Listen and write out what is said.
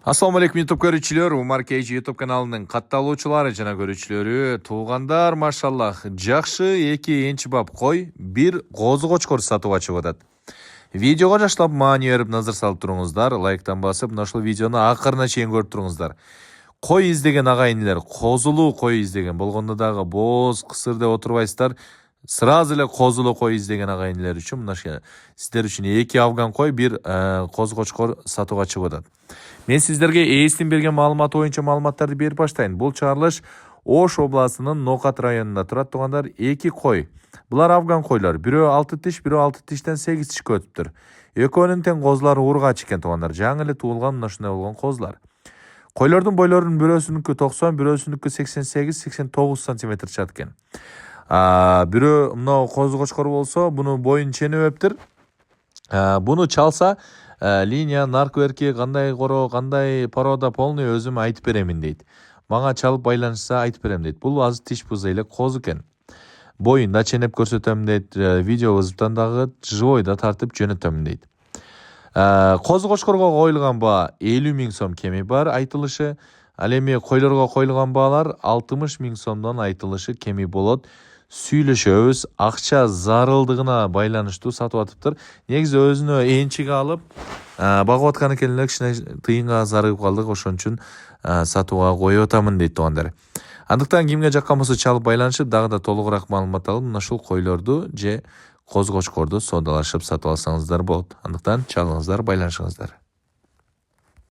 Assalamu alaikum YouTube көрүүчүлөр. Умар Кейжи YouTube каналынын катталуучулары жана көрүүчүлөрү. Туугандар, машаллах, жакшы эки энчибап кой, бир козу кочкор сатып ачып атат. Видеого жаштап маани берип назар салып туруңуздар, лайктан басып, мына ушул видеону акырына чейин көрүп туруңуздар. Кой издеген агайындар, козулуу кой издеген болгондо дагы боз, кысыр деп отурбайсыздар. Сразу эле козулуу кой издеген агайындар үчүн мына сиздер үчүн эки афган кой, бир козу кочкор сатып ачып атат. Мен сиздерге ээстин берген маалымат боюнча маалыматтарды берип баштайын. Бул чыгарылыш Ош областынын Нокат районунда турат. Туугандар, эки кой. Булар афган койлор. Бирөө 6 тиш, бирөө 6 тиштен 8 тишке өтүптүр. Экөөнүн тең козулары ургач экен туугандар. Жаңы эле туулган мына ушундай болгон козулар. Койлордун бойлорунун бирөөсүнүкү 90, бирөөсүнүкү 88-89 см чат экен. Бирөө мына козу кочкор болсо, буну боюн ченебептир. Буну чалса линия, наркверки, кандай коро, кандай порода полный өзүм айтып беремин дейт. Мага чалып байланышса айтып берем дейт. Бул азыр тиш буза эле козу экен. Боюнда ченеп көрсөтөм дейт. Видеобуздан дагы живойда тартып жөнөтөм дейт. Козу кочкорго коюлган баа 50 000 сом кеми бар айтылышы. Ал эми койлорго коюлган баалар 60 000 сомдон айтылышы кеми болот. Сүйлөшөбүз, акча зарылдыгына байланыштуу сатып атыптыр. Негизи өзүнө энчиге алып, багып аткан экен эле, кичине тыйынга зарыгып калдык, ошон үчүн сатууга коюп атамын дейт туугандар. Андыктан кимге жаккан болсо чалып байланышып, дагы да толугураак маалымат алып, мына ушул койлорду же козу кочкорду соодалашып сатып алсаңыздар болот. Андыктан чалыңыздар, байланышыңыздар.